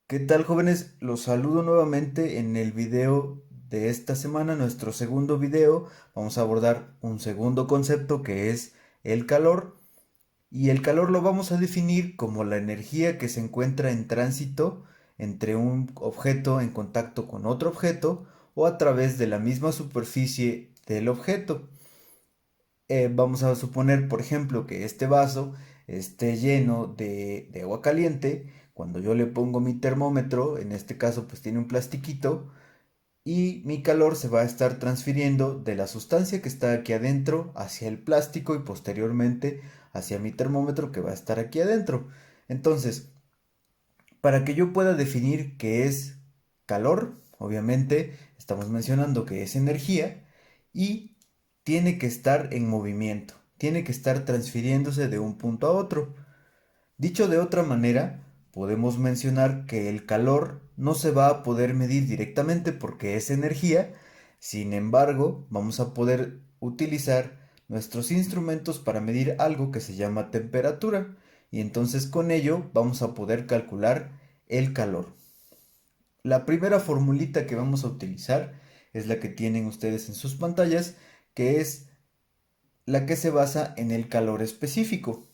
¿Qué tal, jóvenes? Los saludo nuevamente en el video de esta semana, nuestro segundo video. Vamos a abordar un segundo concepto que es el calor. Y el calor lo vamos a definir como la energía que se encuentra en tránsito entre un objeto en contacto con otro objeto o a través de la misma superficie del objeto. Vamos a suponer, por ejemplo, que este vaso esté lleno de agua caliente. Cuando yo le pongo mi termómetro, en este caso pues tiene un plastiquito, y mi calor se va a estar transfiriendo de la sustancia que está aquí adentro hacia el plástico y posteriormente hacia mi termómetro que va a estar aquí adentro. Entonces, para que yo pueda definir qué es calor, obviamente estamos mencionando que es energía y tiene que estar en movimiento, tiene que estar transfiriéndose de un punto a otro. Dicho de otra manera, podemos mencionar que el calor no se va a poder medir directamente porque es energía. Sin embargo, vamos a poder utilizar nuestros instrumentos para medir algo que se llama temperatura, y entonces con ello vamos a poder calcular el calor. La primera formulita que vamos a utilizar es la que tienen ustedes en sus pantallas, que es la que se basa en el calor específico.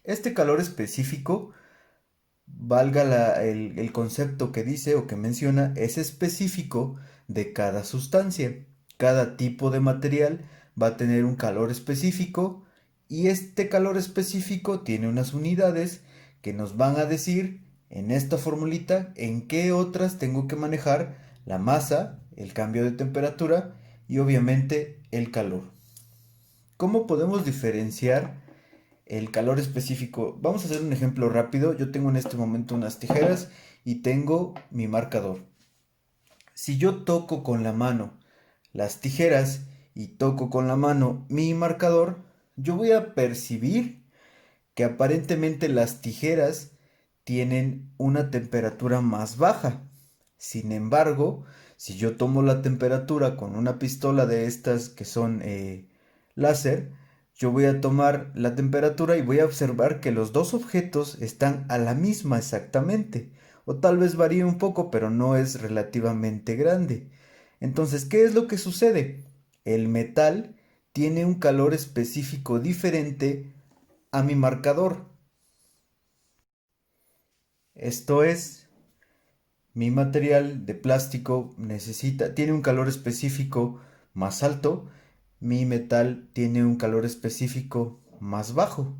Este calor específico, valga el concepto que dice o que menciona, es específico de cada sustancia. Cada tipo de material va a tener un calor específico, y este calor específico tiene unas unidades que nos van a decir en esta formulita en qué otras tengo que manejar la masa, el cambio de temperatura y obviamente el calor. ¿Cómo podemos diferenciar el calor específico? Vamos a hacer un ejemplo rápido. Yo tengo en este momento unas tijeras y tengo mi marcador. Si yo toco con la mano las tijeras y toco con la mano mi marcador, yo voy a percibir que aparentemente las tijeras tienen una temperatura más baja. Sin embargo, si yo tomo la temperatura con una pistola de estas que son láser, yo voy a tomar la temperatura y voy a observar que los dos objetos están a la misma exactamente. O tal vez varíe un poco, pero no es relativamente grande. Entonces, ¿qué es lo que sucede? El metal tiene un calor específico diferente a mi marcador. Esto es, mi material de plástico tiene un calor específico más alto, mi metal tiene un calor específico más bajo.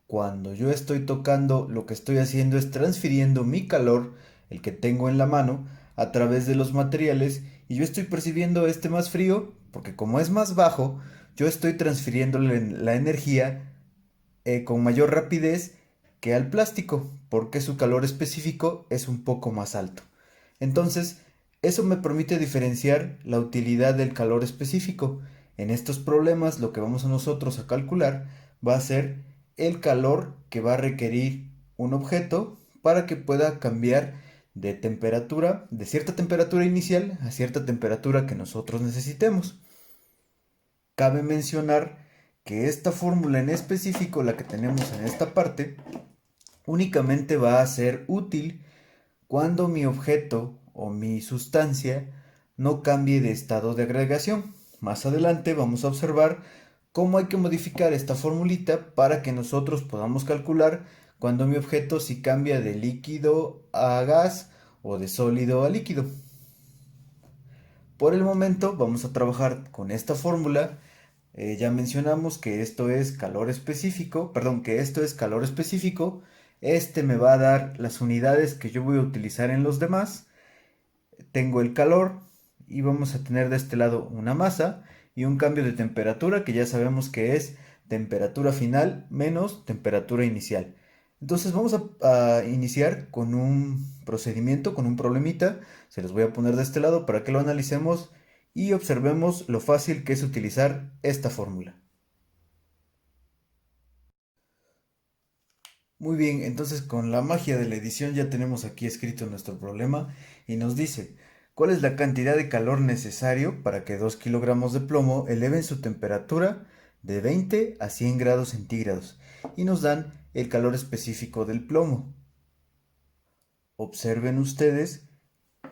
Cuando yo estoy tocando, lo que estoy haciendo es transfiriendo mi calor, el que tengo en la mano, a través de los materiales, y yo estoy percibiendo este más frío porque como es más bajo, yo estoy transfiriéndole la energía con mayor rapidez que al plástico, porque su calor específico es un poco más alto. Entonces, eso me permite diferenciar la utilidad del calor específico. En estos problemas, lo que vamos a nosotros a calcular va a ser el calor que va a requerir un objeto para que pueda cambiar de temperatura, de cierta temperatura inicial a cierta temperatura que nosotros necesitemos. Cabe mencionar que esta fórmula en específico, la que tenemos en esta parte, únicamente va a ser útil cuando mi objeto o mi sustancia no cambie de estado de agregación. Más adelante vamos a observar cómo hay que modificar esta formulita para que nosotros podamos calcular cuando mi objeto si cambia de líquido a gas o de sólido a líquido. Por el momento vamos a trabajar con esta fórmula. Ya mencionamos que esto es calor específico, perdón, que esto es calor específico. Este me va a dar las unidades que yo voy a utilizar en los demás. Tengo el calor y vamos a tener de este lado una masa y un cambio de temperatura que ya sabemos que es temperatura final menos temperatura inicial. Entonces vamos a iniciar con un procedimiento, con un problemita. Se los voy a poner de este lado para que lo analicemos y observemos lo fácil que es utilizar esta fórmula. Muy bien, entonces con la magia de la edición ya tenemos aquí escrito nuestro problema y nos dice, ¿cuál es la cantidad de calor necesario para que 2 kilogramos de plomo eleven su temperatura de 20 a 100 grados centígrados? Y nos dan el calor específico del plomo. observen ustedes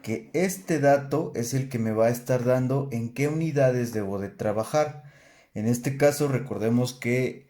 que este dato es el que me va a estar dando en qué unidades debo de trabajar. En este caso, recordemos que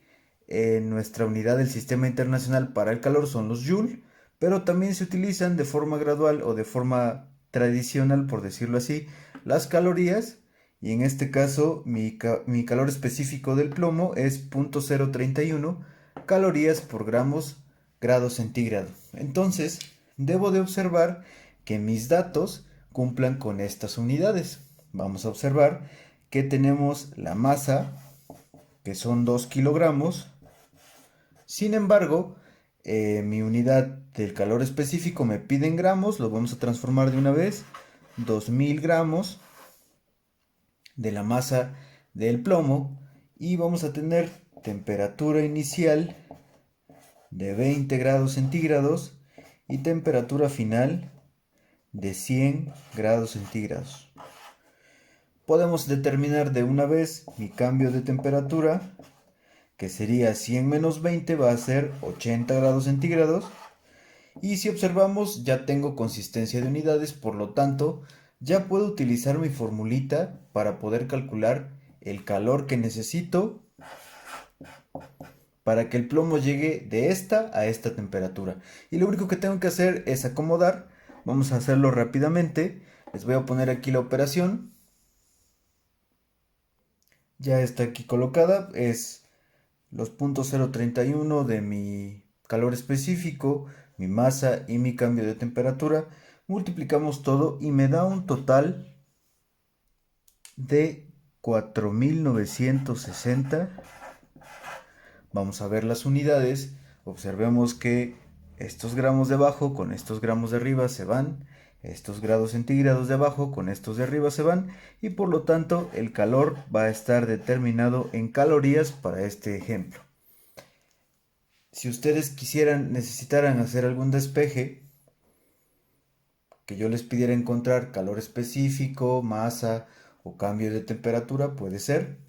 nuestra unidad del Sistema Internacional para el Calor son los Joule, pero también se utilizan de forma gradual o de forma tradicional, por decirlo así, las calorías. Y en este caso, mi calor específico del plomo es 0.031 calorías por grado centígrado. Entonces, debo de observar que mis datos cumplan con estas unidades. Vamos a observar que tenemos la masa, que son 2 kilogramos. Sin embargo, mi unidad del calor específico me pide en gramos, lo vamos a transformar de una vez. 2000 gramos de la masa del plomo y vamos a tener temperatura inicial de 20 grados centígrados y temperatura final de 100 grados centígrados. Podemos determinar de una vez mi cambio de temperatura, que sería 100 menos 20 va a ser 80 grados centígrados. Y si observamos, ya tengo consistencia de unidades, por lo tanto, ya puedo utilizar mi formulita para poder calcular el calor que necesito para que el plomo llegue de esta a esta temperatura. Y lo único que tengo que hacer es acomodar. Vamos a hacerlo rápidamente. Les voy a poner aquí la operación. Ya está aquí colocada. Es los .031 de mi calor específico, mi masa y mi cambio de temperatura. Multiplicamos todo y me da un total de 4960. Vamos a ver las unidades. Observemos que estos gramos de abajo con estos gramos de arriba se van. Estos grados centígrados de abajo con estos de arriba se van. Y por lo tanto el calor va a estar determinado en calorías para este ejemplo. Si ustedes necesitaran hacer algún despeje, que yo les pidiera encontrar calor específico, masa o cambio de temperatura, puede ser.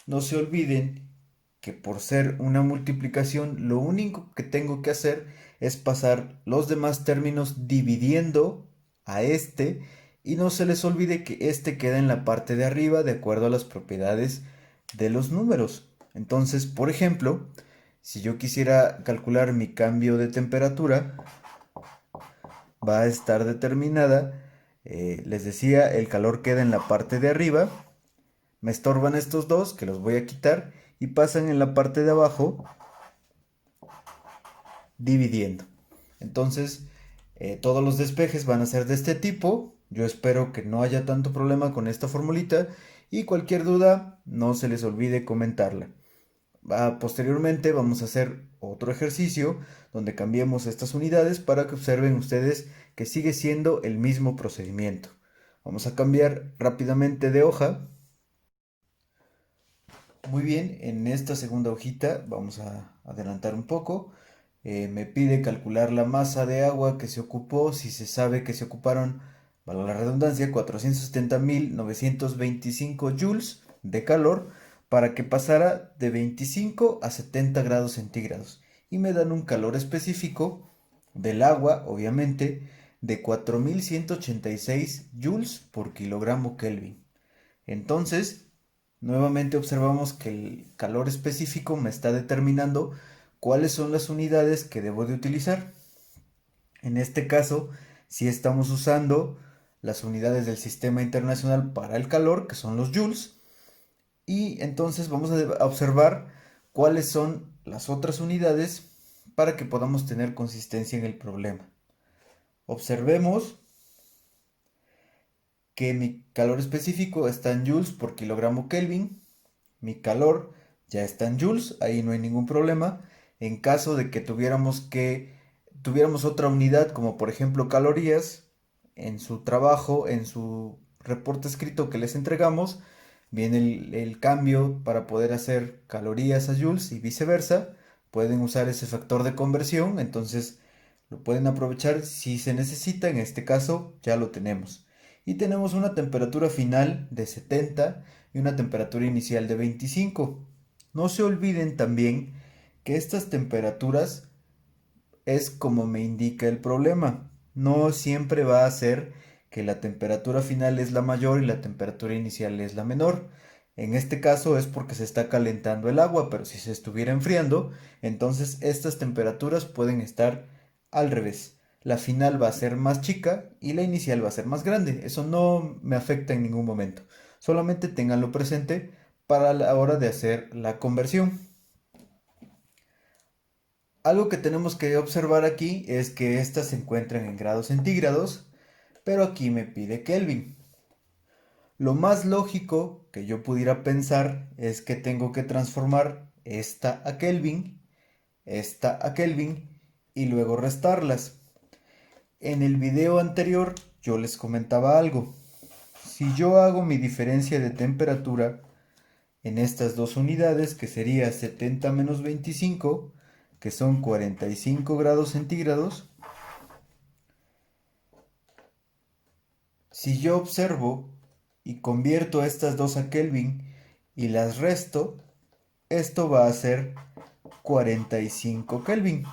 No se olviden que por ser una multiplicación, lo único que tengo que hacer es pasar los demás términos dividiendo a este, y no se les olvide que este queda en la parte de arriba de acuerdo a las propiedades de los números. Entonces, por ejemplo, si yo quisiera calcular mi cambio de temperatura, va a estar determinada, les decía, el calor queda en la parte de arriba, me estorban estos dos que los voy a quitar y pasan en la parte de abajo dividiendo. Entonces, todos los despejes van a ser de este tipo. Yo espero que no haya tanto problema con esta formulita y cualquier duda no se les olvide comentarla. Posteriormente vamos a hacer otro ejercicio donde cambiemos estas unidades para que observen ustedes que sigue siendo el mismo procedimiento. Vamos a cambiar rápidamente de hoja. Muy bien, en esta segunda hojita vamos a adelantar un poco. Me pide calcular la masa de agua que se ocupó. Si se sabe que se ocuparon, valga la redundancia, 470.925 joules de calor para que pasara de 25 a 70 grados centígrados. Y me dan un calor específico del agua, obviamente, de 4186 joules por kilogramo Kelvin. Entonces, nuevamente observamos que el calor específico me está determinando cuáles son las unidades que debo de utilizar. En este caso, si estamos usando las unidades del Sistema Internacional para el Calor, que son los joules, y entonces vamos a observar cuáles son las otras unidades para que podamos tener consistencia en el problema. Observemos que mi calor específico está en joules por kilogramo Kelvin. Mi calor ya está en joules, ahí no hay ningún problema. En caso de que tuviéramos otra unidad, como por ejemplo calorías, en su trabajo, en su reporte escrito que les entregamos, viene el cambio para poder hacer calorías a joules y viceversa. Pueden usar ese factor de conversión, entonces lo pueden aprovechar si se necesita. En este caso ya lo tenemos. Y tenemos una temperatura final de 70 y una temperatura inicial de 25. No se olviden también que estas temperaturas es como me indica el problema. no siempre va a ser que la temperatura final es la mayor y la temperatura inicial es la menor. En este caso es porque se está calentando el agua, pero si se estuviera enfriando, entonces estas temperaturas pueden estar al revés. La final va a ser más chica y la inicial va a ser más grande. Eso no me afecta en ningún momento. Solamente ténganlo presente para la hora de hacer la conversión. Algo que tenemos que observar aquí es que estas se encuentran en grados centígrados, pero aquí me pide Kelvin. Lo más lógico que yo pudiera pensar es que tengo que transformar esta a Kelvin y luego restarlas. En el video anterior yo les comentaba algo. Si yo hago mi diferencia de temperatura en estas dos unidades, que sería 70 menos 25, que son 45 grados centígrados, si yo observo y convierto estas dos a Kelvin y las resto, esto va a ser 45 Kelvin.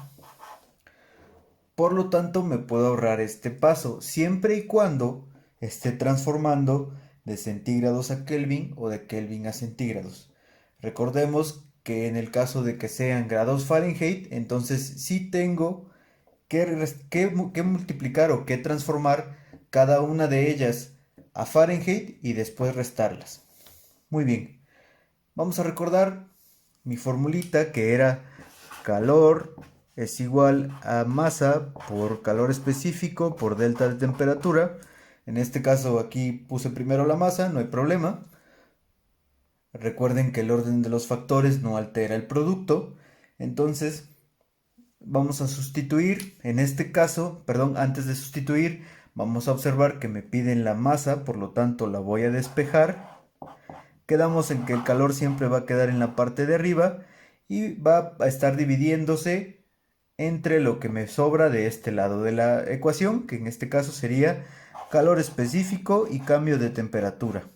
Por lo tanto, me puedo ahorrar este paso, siempre y cuando esté transformando de centígrados a Kelvin o de Kelvin a centígrados. Recordemos que en el caso de que sean grados Fahrenheit, entonces sí tengo que multiplicar o que transformar cada una de ellas a Fahrenheit y después restarlas. Muy bien, vamos a recordar mi formulita, que era calor es igual a masa por calor específico por delta de temperatura. En este caso aquí puse primero la masa, no hay problema. Recuerden que el orden de los factores no altera el producto. Entonces vamos a sustituir, en este caso, perdón, antes de sustituir, vamos a observar que me piden la masa, por lo tanto la voy a despejar. Quedamos en que el calor siempre va a quedar en la parte de arriba y va a estar dividiéndose entre lo que me sobra de este lado de la ecuación, que en este caso sería calor específico y cambio de temperatura.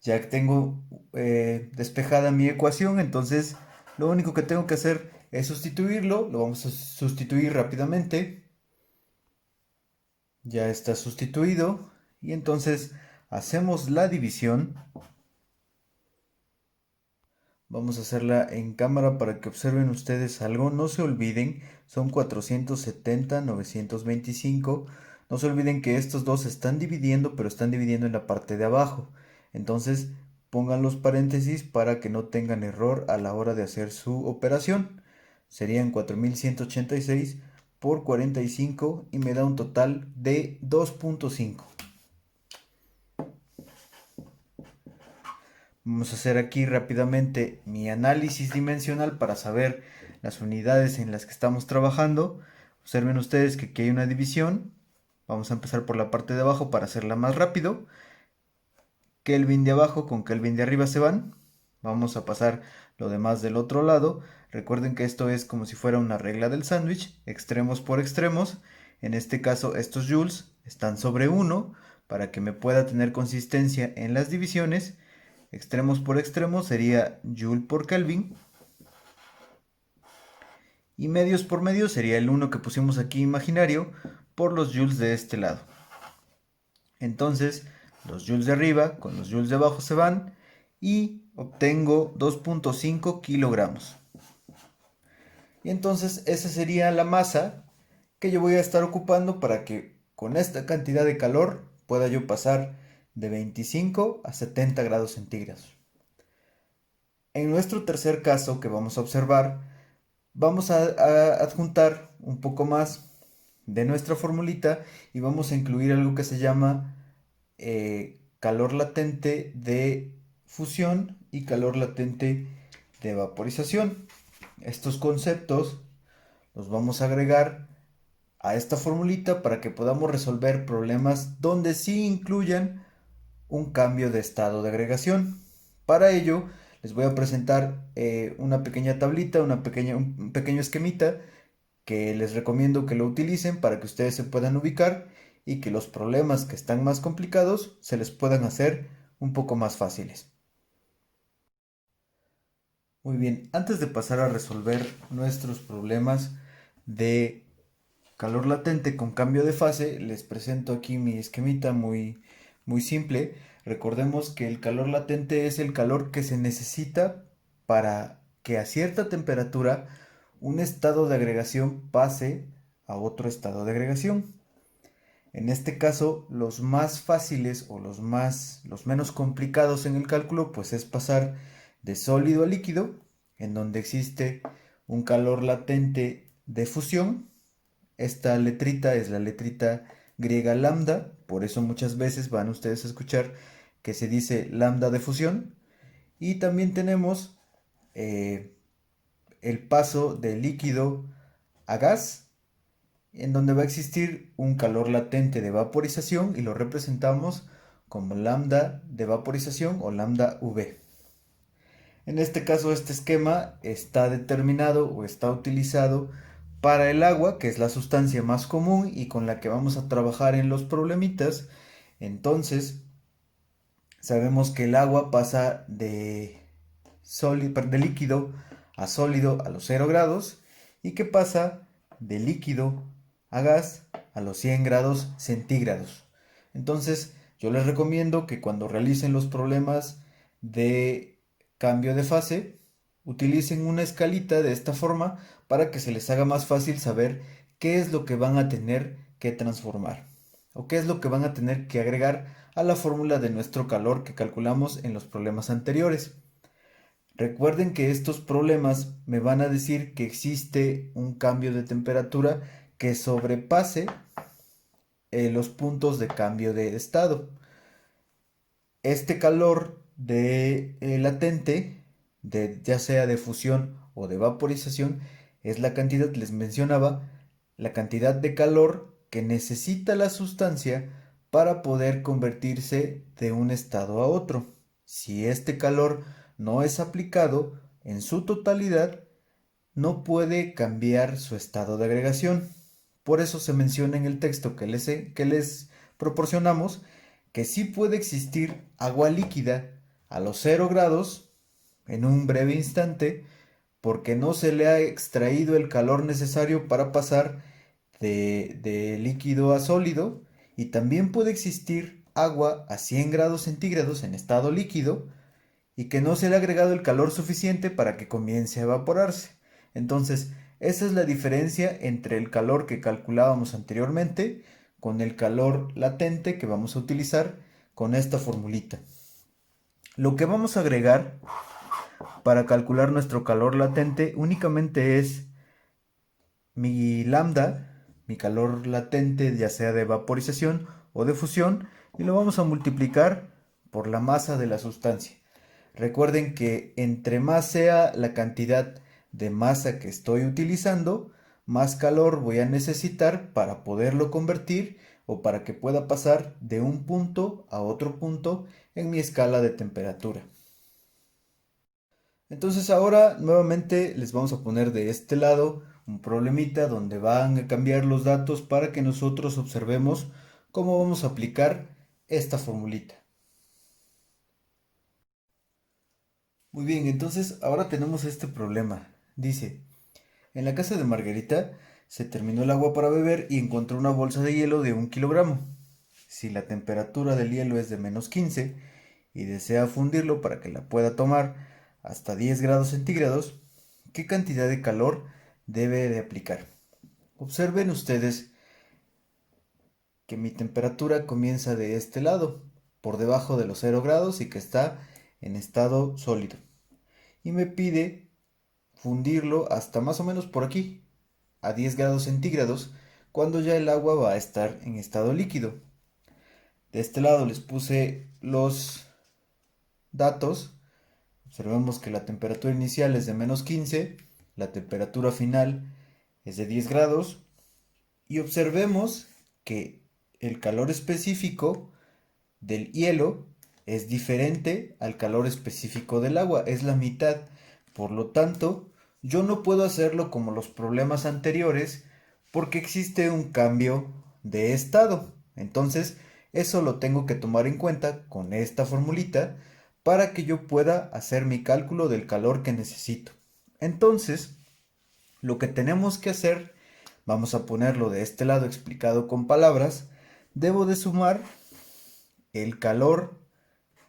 Ya que tengo despejada mi ecuación, entonces lo único que tengo que hacer es sustituirlo. Lo vamos a sustituir rápidamente. Ya está sustituido. Y entonces hacemos la división. Vamos a hacerla en cámara para que observen ustedes algo. No se olviden, son 470, 925. No se olviden que estos dos están dividiendo, pero están dividiendo en la parte de abajo. Entonces pongan los paréntesis para que no tengan error a la hora de hacer su operación. Serían 4186 por 45 y me da un total de 2.5. Vamos a hacer aquí rápidamente mi análisis dimensional para saber las unidades en las que estamos trabajando. Observen ustedes que aquí hay una división. Vamos a empezar por la parte de abajo para hacerla más rápido. Kelvin de abajo con Kelvin de arriba se van. Vamos a pasar lo demás del otro lado. Recuerden que esto es como si fuera una regla del sándwich, extremos por extremos. En este caso estos joules están sobre 1 para que me pueda tener consistencia en las divisiones. Extremos por extremos sería Joule por Kelvin. Y medios por medio sería el 1 que pusimos aquí imaginario por los joules de este lado. Entonces, los joules de arriba con los joules de abajo se van y obtengo 2.5 kilogramos. Y entonces esa sería la masa que yo voy a estar ocupando para que con esta cantidad de calor pueda yo pasar de 25 a 70 grados centígrados. En nuestro tercer caso que vamos a observar, vamos a adjuntar un poco más de nuestra formulita y vamos a incluir algo que se llama calor latente de fusión y calor latente de vaporización. Estos conceptos los vamos a agregar a esta formulita para que podamos resolver problemas donde sí incluyan un cambio de estado de agregación. Para ello, les voy a presentar una pequeña tablita, un pequeño esquemita que les recomiendo que lo utilicen para que ustedes se puedan ubicar y que los problemas que están más complicados se les puedan hacer un poco más fáciles. Muy bien, antes de pasar a resolver nuestros problemas de calor latente con cambio de fase, les presento aquí mi esquemita muy simple. Recordemos que el calor latente es el calor que se necesita para que a cierta temperatura un estado de agregación pase a otro estado de agregación. En este caso, los más fáciles o los menos complicados en el cálculo, pues es pasar de sólido a líquido, en donde existe un calor latente de fusión. Esta letrita es la letrita griega lambda, por eso muchas veces van ustedes a escuchar que se dice lambda de fusión. Y también tenemos el paso de líquido a gas, en donde va a existir un calor latente de vaporización y lo representamos como lambda de vaporización o lambda V. En este caso, este esquema está determinado o está utilizado para el agua, que es la sustancia más común y con la que vamos a trabajar en los problemitas. Entonces, sabemos que el agua pasa de líquido a sólido a los 0 grados y que pasa de líquido a gas a los 100 grados centígrados. Entonces, yo les recomiendo que cuando realicen los problemas de cambio de fase, utilicen una escalita de esta forma para que se les haga más fácil saber qué es lo que van a tener que transformar o qué es lo que van a tener que agregar a la fórmula de nuestro calor que calculamos en los problemas anteriores. Recuerden que estos problemas me van a decir que existe un cambio de temperatura que sobrepase los puntos de cambio de estado. Este calor de latente, ya sea de fusión o de vaporización, es la cantidad, les mencionaba, la cantidad de calor que necesita la sustancia para poder convertirse de un estado a otro. Si este calor no es aplicado en su totalidad, no puede cambiar su estado de agregación. Por eso se menciona en el texto que les proporcionamos que sí puede existir agua líquida a los 0 grados en un breve instante porque no se le ha extraído el calor necesario para pasar de líquido a sólido, y también puede existir agua a 100 grados centígrados en estado líquido y que no se le ha agregado el calor suficiente para que comience a evaporarse. Entonces, esa es la diferencia entre el calor que calculábamos anteriormente con el calor latente que vamos a utilizar con esta formulita. Lo que vamos a agregar para calcular nuestro calor latente únicamente es mi lambda, mi calor latente, ya sea de vaporización o de fusión, y lo vamos a multiplicar por la masa de la sustancia. Recuerden que entre más sea la cantidad de masa que estoy utilizando, más calor voy a necesitar para poderlo convertir o para que pueda pasar de un punto a otro punto en mi escala de temperatura. Entonces ahora nuevamente les vamos a poner de este lado un problemita donde van a cambiar los datos para que nosotros observemos cómo vamos a aplicar esta formulita. Muy bien, entonces ahora tenemos este problema. Dice, en la casa de Margarita se terminó el agua para beber y encontró una bolsa de hielo de 1 kilogramo. Si la temperatura del hielo es de -15 y desea fundirlo para que la pueda tomar hasta 10 grados centígrados, ¿qué cantidad de calor debe de aplicar? Observen ustedes que mi temperatura comienza de este lado, por debajo de los 0 grados y que está en estado sólido. Y me pide fundirlo hasta más o menos por aquí, a 10 grados centígrados, cuando ya el agua va a estar en estado líquido. De este lado les puse los datos. Observemos que la temperatura inicial es de -15, la temperatura final es de 10 grados y observemos que el calor específico del hielo es diferente al calor específico del agua, es la mitad. Por lo tanto, yo no puedo hacerlo como los problemas anteriores porque existe un cambio de estado. Entonces, eso lo tengo que tomar en cuenta con esta formulita para que yo pueda hacer mi cálculo del calor que necesito. Entonces, lo que tenemos que hacer Vamos a ponerlo de este lado explicado con palabras. Debo de sumar el calor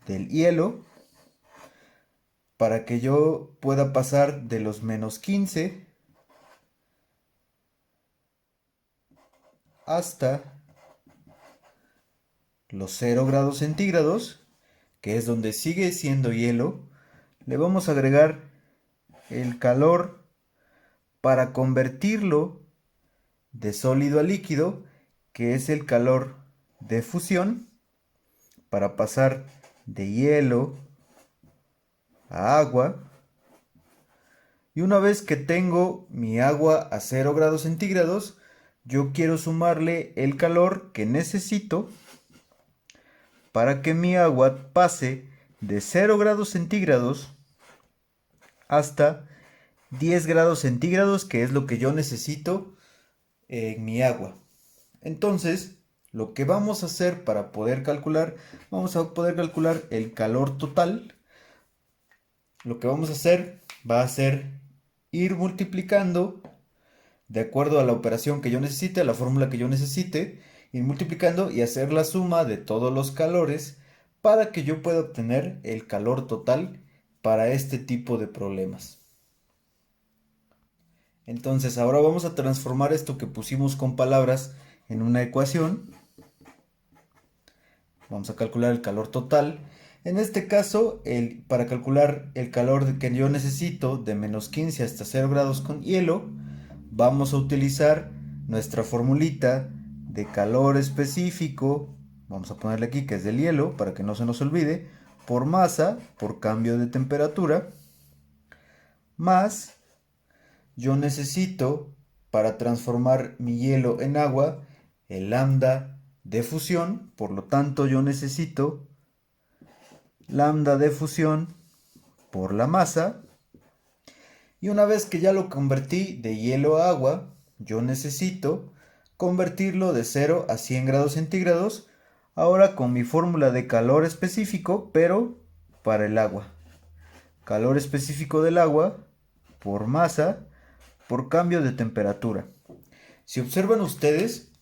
del hielo para que yo pueda pasar de los -15 hasta los 0 grados centígrados, que es donde sigue siendo hielo. Le vamos a agregar el calor para convertirlo de sólido a líquido, que es el calor de fusión, para pasar de hielo a agua. Y una vez que tengo mi agua a 0 grados centígrados, yo quiero sumarle el calor que necesito para que mi agua pase de 0 grados centígrados hasta 10 grados centígrados, que es lo que yo necesito en mi agua. Entonces, lo que vamos a hacer para poder calcular, vamos a poder calcular el calor total. Lo que vamos a hacer va a ser ir multiplicando de acuerdo a la operación que yo necesite, a la fórmula que yo necesite, ir multiplicando y hacer la suma de todos los calores para que yo pueda obtener el calor total para este tipo de problemas. Entonces ahora vamos a transformar esto que pusimos con palabras en una ecuación. Vamos a calcular el calor total. En este caso, para calcular el calor que yo necesito de -15 hasta 0 grados con hielo, vamos a utilizar nuestra formulita de calor específico. Vamos a ponerle aquí que es del hielo para que no se nos olvide, por masa, por cambio de temperatura, más yo necesito, para transformar mi hielo en agua, el lambda de fusión. Por lo tanto, yo necesito lambda de fusión por la masa. Y una vez que ya lo convertí de hielo a agua, yo necesito convertirlo de 0 a 100 grados centígrados, ahora con mi fórmula de calor específico, pero para el agua. Calor específico del agua por masa por cambio de temperatura. Si observan ustedes,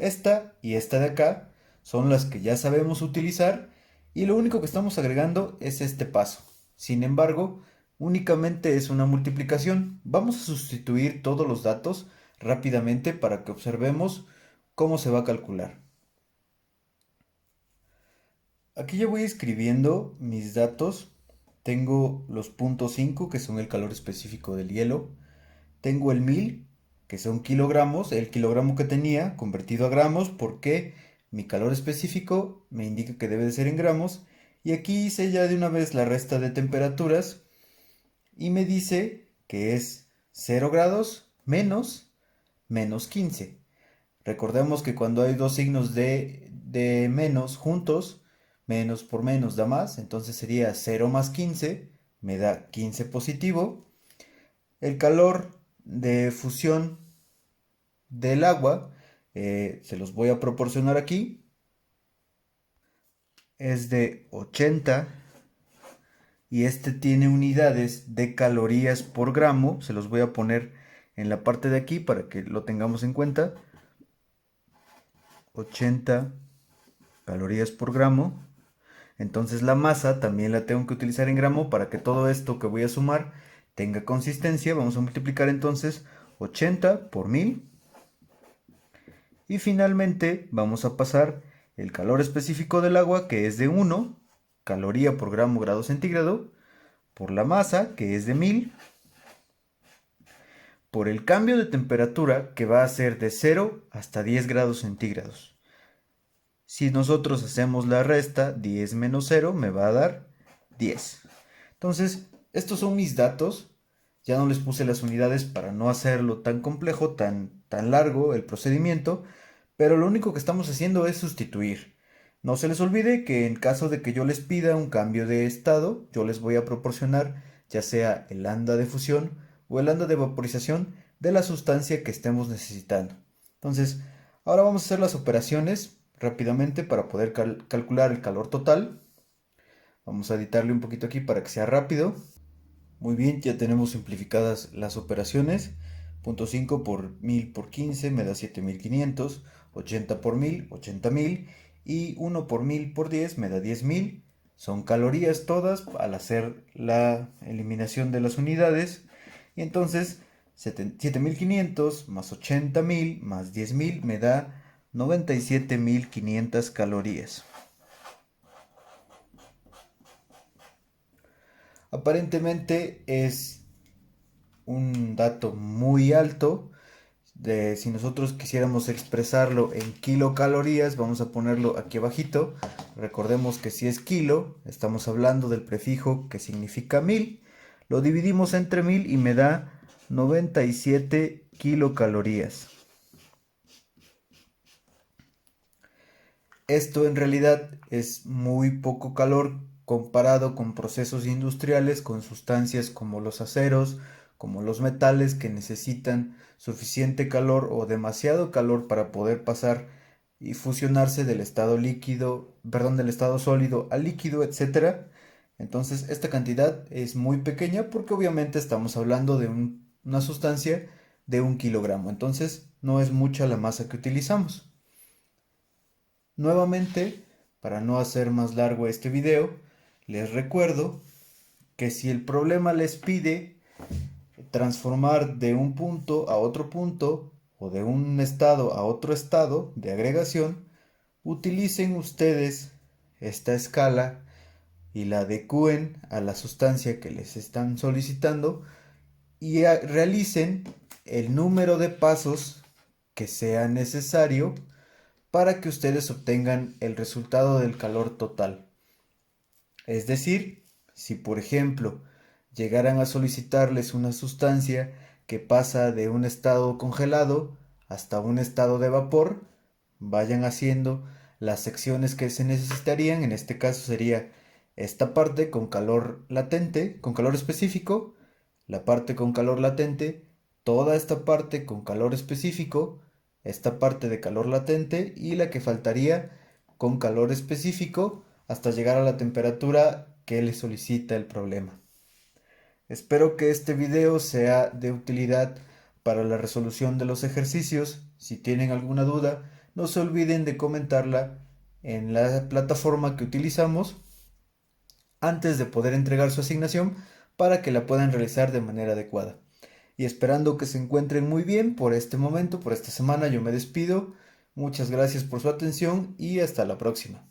esta y esta de acá son las que ya sabemos utilizar y lo único que estamos agregando es este paso. Sin embargo, únicamente es una multiplicación. Vamos a sustituir todos los datos rápidamente para que observemos cómo se va a calcular. Aquí ya voy escribiendo mis datos. Tengo los .5, que son el calor específico del hielo. Tengo el 1000, que son kilogramos, el kilogramo que tenía convertido a gramos, porque mi calor específico me indica que debe de ser en gramos. Y aquí hice ya de una vez la resta de temperaturas y me dice que es 0 grados menos -15. Recordemos que cuando hay dos signos de menos juntos, menos por menos da más, entonces sería 0 más 15, me da 15 positivo. El calor de fusión del agua, se los voy a proporcionar aquí, es de 80 y este tiene unidades de calorías por gramo. Se los voy a poner en la parte de aquí para que lo tengamos en cuenta. 80 calorías por gramo. Entonces la masa también la tengo que utilizar en gramo para que todo esto que voy a sumar tenga consistencia. Vamos a multiplicar entonces 80 por 1000. Y finalmente vamos a pasar el calor específico del agua, que es de 1 caloría por gramo grado centígrado, por la masa, que es de 1000, por el cambio de temperatura, que va a ser de 0 hasta 10 grados centígrados. Si nosotros hacemos la resta, 10 menos 0 me va a dar 10. Entonces, estos son mis datos. Ya no les puse las unidades para no hacerlo tan complejo, tan largo el procedimiento, pero lo único que estamos haciendo es sustituir. No se les olvide que en caso de que yo les pida un cambio de estado, yo les voy a proporcionar ya sea el lambda de fusión o el lambda de vaporización de la sustancia que estemos necesitando. Entonces, ahora vamos a hacer las operaciones rápidamente para poder calcular el calor total. Vamos a editarle un poquito aquí para que sea rápido. Muy bien, ya tenemos simplificadas las operaciones. .5 por 1000 por 15 me da 7500, 80 por 1000, 80.000 y 1 por 1000 por 10 me da 10.000. Son calorías todas al hacer la eliminación de las unidades. Y entonces 7500 más 80.000 más 10.000 me da 97.500 calorías. Aparentemente es un dato muy alto. Si nosotros quisiéramos expresarlo en kilocalorías, vamos a ponerlo aquí abajito. Recordemos que si es kilo, estamos hablando del prefijo que significa 1000. Lo dividimos entre 1000 y me da 97 kilocalorías. Esto en realidad es muy poco calor comparado con procesos industriales, con sustancias como los aceros, como los metales que necesitan suficiente calor o demasiado calor para poder pasar y fusionarse del estado líquido, perdón, del estado sólido al líquido, etcétera. Entonces, esta cantidad es muy pequeña porque obviamente estamos hablando de una sustancia de 1 kilogramo. Entonces, no es mucha la masa que utilizamos. Nuevamente, para no hacer más largo este video, les recuerdo que si el problema les pide transformar de un punto a otro punto o de un estado a otro estado de agregación, utilicen ustedes esta escala y la adecúen a la sustancia que les están solicitando y realicen el número de pasos que sea necesario para que ustedes obtengan el resultado del calor total. Es decir, si por ejemplo llegaran a solicitarles una sustancia que pasa de un estado congelado hasta un estado de vapor, vayan haciendo las secciones que se necesitarían. En este caso sería esta parte con calor latente, con calor específico, la parte con calor latente, toda esta parte con calor específico, esta parte de calor latente y la que faltaría con calor específico hasta llegar a la temperatura que le solicita el problema. Espero que este video sea de utilidad para la resolución de los ejercicios. Si tienen alguna duda, no se olviden de comentarla en la plataforma que utilizamos antes de poder entregar su asignación para que la puedan realizar de manera adecuada. Y esperando que se encuentren muy bien por este momento, por esta semana, yo me despido. Muchas gracias por su atención y hasta la próxima.